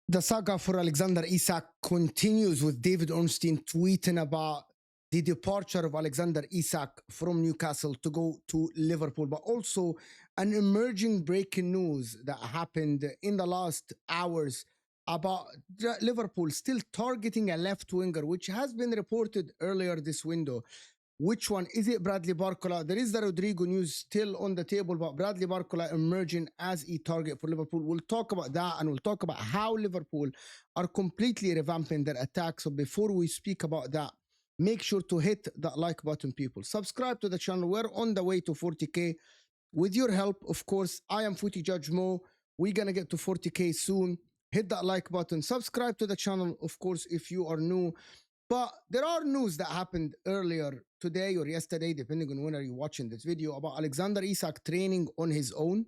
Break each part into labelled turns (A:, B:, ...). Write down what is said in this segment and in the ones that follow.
A: The saga for Alexander Isak continues with David Ornstein tweeting about the departure of Alexander Isak from Newcastle to go to Liverpool, but also an emerging breaking news that happened in the last hours about Liverpool still targeting a left winger, which has been reported earlier this window. Which one? Is it Bradley Barcola? There is the Rodrygo news still on the table, but Bradley Barcola emerging as a target for Liverpool. We'll talk about that, and we'll talk about how Liverpool are completely revamping their attack. So before we speak about that, make sure to hit that like button, people. Subscribe to the channel. We're on the way to 40K. With your help, of course, I am Footy Judge Mo. We're going to get to 40K soon. Hit that like button. Subscribe to the channel, of course, if you are new. But there are news that happened earlier today or yesterday, depending on when are you watching this video, about Alexander Isak training on his own.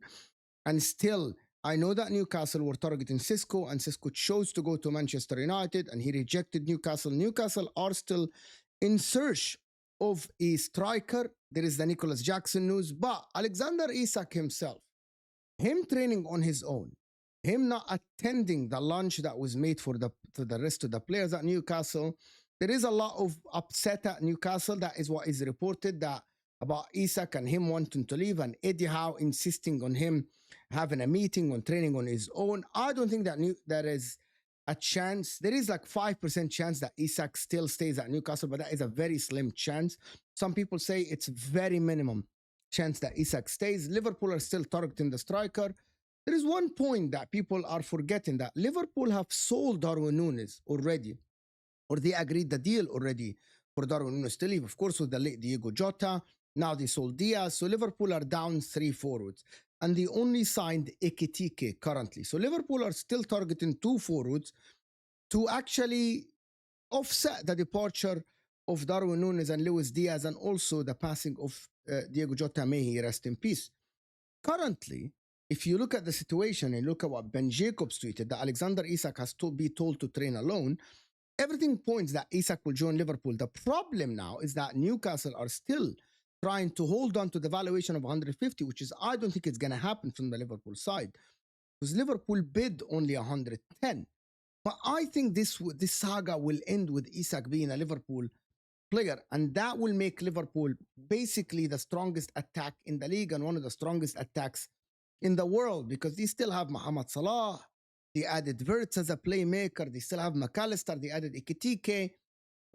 A: And still, I know that Newcastle were targeting Cisco, and Cisco chose to go to Manchester United, and he rejected Newcastle. Newcastle are still in search of a striker. There is the Nicholas Jackson news, but Alexander Isak himself, him training on his own, him not attending the lunch that was made for the rest of the players at Newcastle. There is a lot of upset at Newcastle. That is what is reported, that about Isak and him wanting to leave, and Eddie Howe insisting on him having a meeting on training on his own. I don't think that there is a chance. There is like 5% chance that Isak still stays at Newcastle, but that is a very slim chance. Some people say it's very minimum chance that Isak stays. Liverpool are still targeting the striker. There is one point that people are forgetting, that Liverpool have sold Darwin Núñez already, or they agreed the deal already for Darwin Núñez to leave. Of course, with the late Diego Jota, now they sold Diaz. So Liverpool are down 3 forwards. And they only signed Ekitike currently. So Liverpool are still targeting 2 forwards to actually offset the departure of Darwin Núñez and Luis Diaz, and also the passing of Diego Jota, may he rest in peace. Currently, if you look at the situation and look at what Ben Jacobs tweeted, that Alexander Isak has to be told to train alone, everything points that Isak will join Liverpool. The problem now is that Newcastle are still trying to hold on to the valuation of 150, which is, I don't think it's going to happen from the Liverpool side, because Liverpool bid only 110. But I think this saga will end with Isak being a Liverpool player, and that will make Liverpool basically the strongest attack in the league and one of the strongest attacks in the world, because they still have Mohamed Salah, they added Wirtz as a playmaker, they still have McAllister, they added Ekitike,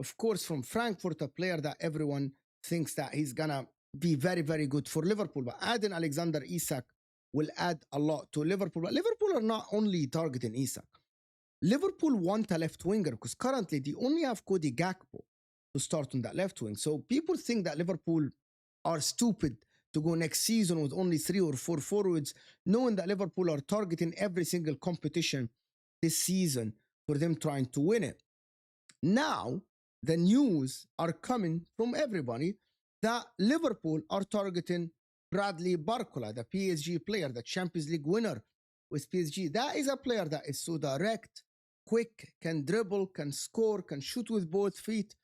A: of course, from Frankfurt, a player that everyone thinks that he's gonna be very, very good for Liverpool. But adding Alexander Isak will add a lot to Liverpool. But Liverpool are not only targeting Isak. Liverpool want a left winger, because currently they only have Cody Gakpo to start on that left wing. So people think that Liverpool are stupid to go next season with only 3 or 4 forwards, knowing that Liverpool are targeting every single competition this season for them trying to win it. Now, the news are coming from everybody that Liverpool are targeting Bradley Barcola, the PSG player, the Champions League winner with PSG. That is a player that is so direct, quick, can dribble, can score, can shoot with both feet.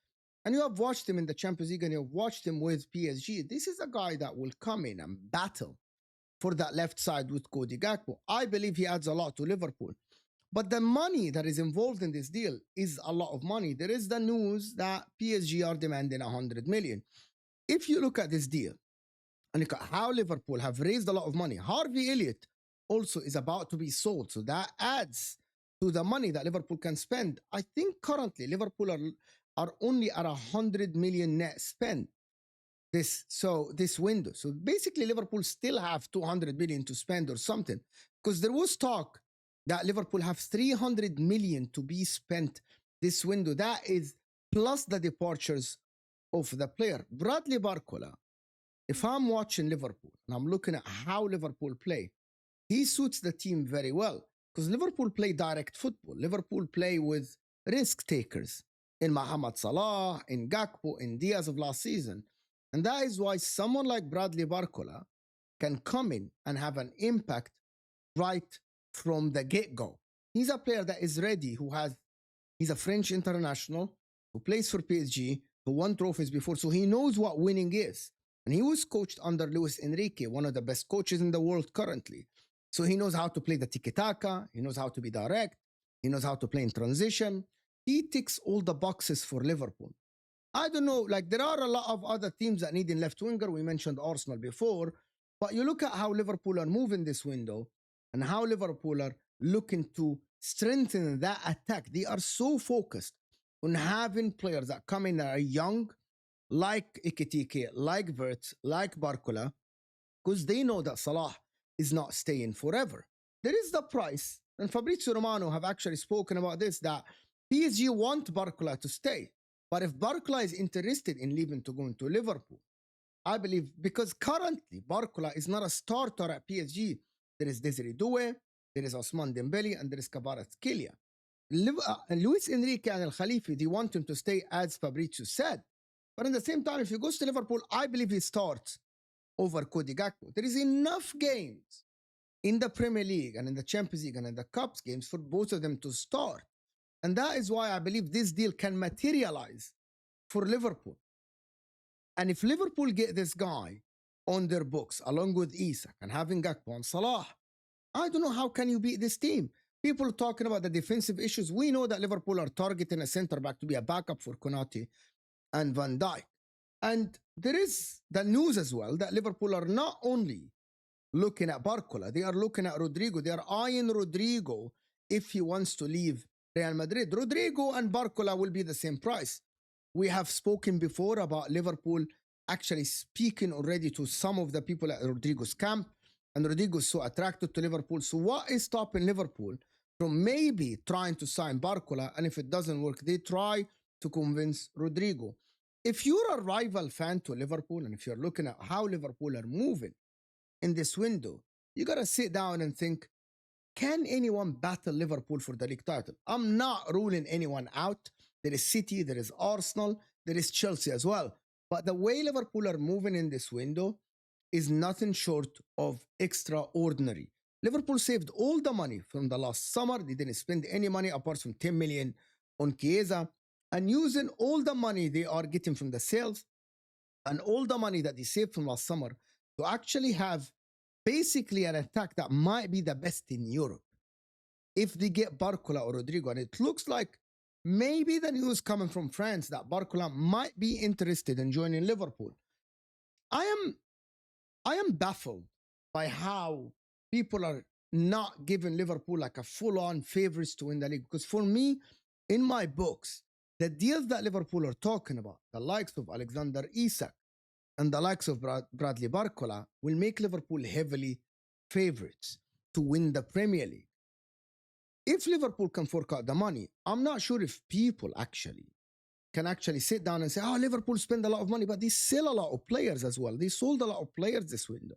A: And you have watched him in the Champions League, and you have watched him with PSG. This is a guy that will come in and battle for that left side with Cody Gakpo. I believe he adds a lot to Liverpool. But the money that is involved in this deal is a lot of money. There is the news that PSG are demanding 100 million. If you look at this deal and look at how Liverpool have raised a lot of money, Harvey Elliott also is about to be sold. So that adds to the money that Liverpool can spend. I think currently Liverpool are only at 100 million net spend this window. So basically Liverpool still have 200 million to spend or something, because there was talk that Liverpool have 300 million to be spent this window. That is plus the departures of the player. Bradley Barcola, if I'm watching Liverpool and I'm looking at how Liverpool play, he suits the team very well, because Liverpool play direct football. Liverpool play with risk takers in Mohamed Salah, in Gakpo, in Diaz of last season. And that is why someone like Bradley Barcola can come in and have an impact right from the get-go. He's a player that is ready, he's a French international who plays for PSG, who won trophies before, so he knows what winning is. And he was coached under Luis Enrique, one of the best coaches in the world currently. So he knows how to play the tiki-taka, he knows how to be direct, He knows how to play in transition. He ticks all the boxes for Liverpool. I don't know, like there are a lot of other teams that need a left winger. We mentioned Arsenal before, but you look at how Liverpool are moving this window and how Liverpool are looking to strengthen that attack. They are so focused on having players that come in that are young, like Ikitike, like Wirtz, like Barcola, because they know that Salah is not staying forever. There is the price, and Fabrizio Romano have actually spoken about this, that PSG want Barcola to stay. But if Barcola is interested in leaving to go into Liverpool, I believe, because currently Barcola is not a starter at PSG. There is Desiree Doué, there is Ousmane Dembele, and there is Kvaratskhelia. Luis Enrique and El Khalifi, they want him to stay, as Fabrizio said. But at the same time, if he goes to Liverpool, I believe he starts over Cody Gakpo. There is enough games in the Premier League and in the Champions League and in the Cups games for both of them to start. And that is why I believe this deal can materialize for Liverpool. And if Liverpool get this guy on their books, along with Isak and having Gakpo and Salah, I don't know how can you beat this team. People are talking about the defensive issues. We know that Liverpool are targeting a centre-back to be a backup for Konate and Van Dijk. And there is the news as well that Liverpool are not only looking at Barcola, they are looking at Rodrygo. They are eyeing Rodrygo if he wants to leave Real Madrid. Rodrygo and Barcola will be the same price. We have spoken before about Liverpool actually speaking already to some of the people at Rodrygo's camp, and Rodrygo is so attracted to Liverpool. So what is stopping Liverpool from maybe trying to sign Barcola, and if it doesn't work, they try to convince Rodrygo? If you're a rival fan to Liverpool, and if you're looking at how Liverpool are moving in this window, you got to sit down and think, can anyone battle Liverpool for the league title? I'm not ruling anyone out. There is City, there is Arsenal, there is Chelsea as well. But the way Liverpool are moving in this window is nothing short of extraordinary. Liverpool saved all the money from the last summer. They didn't spend any money apart from 10 million on Chiesa. And using all the money they are getting from the sales and all the money that they saved from last summer to actually have basically an attack that might be the best in Europe. If they get Barcola or Rodrygo, and it looks like maybe the news coming from France that Barcola might be interested in joining Liverpool. I am baffled by how people are not giving Liverpool like a full-on favorites to win the league. Because for me, in my books, the deals that Liverpool are talking about, the likes of Alexander Isak and the likes of Bradley Barcola, will make Liverpool heavily favorites to win the Premier League. If Liverpool can fork out the money, I'm not sure if people can actually sit down and say, oh, Liverpool spend a lot of money, but they sell a lot of players as well. They sold a lot of players this window.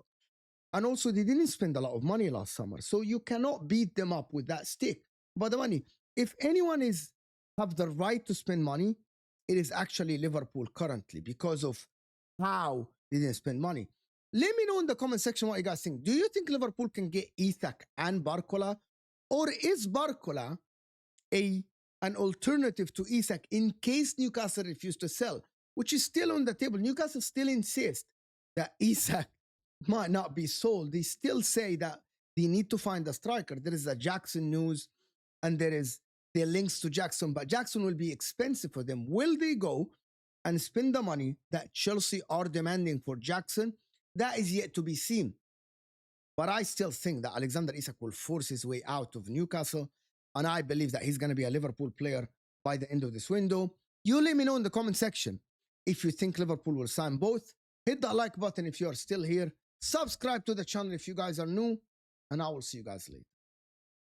A: And also they didn't spend a lot of money last summer. So you cannot beat them up with that stick. But the money, if anyone have the right to spend money, it is actually Liverpool currently because of how they didn't spend money. Let me know in the comment section what you guys think. Do you think Liverpool can get Isak and Barcola? Or is Barcola an alternative to Isak in case Newcastle refuse to sell, which is still on the table? Newcastle still insists that Isak might not be sold. They still say that they need to find a striker. There is a Jackson news and there is the links to Jackson, but Jackson will be expensive for them. Will they go and spend the money that Chelsea are demanding for Jackson? That is yet to be seen. But I still think that Alexander Isak will force his way out of Newcastle, and I believe that he's going to be a Liverpool player by the end of this window. You let me know in the comment section if you think Liverpool will sign both. Hit that like button if you are still here. Subscribe to the channel if you guys are new, and I will see you guys later.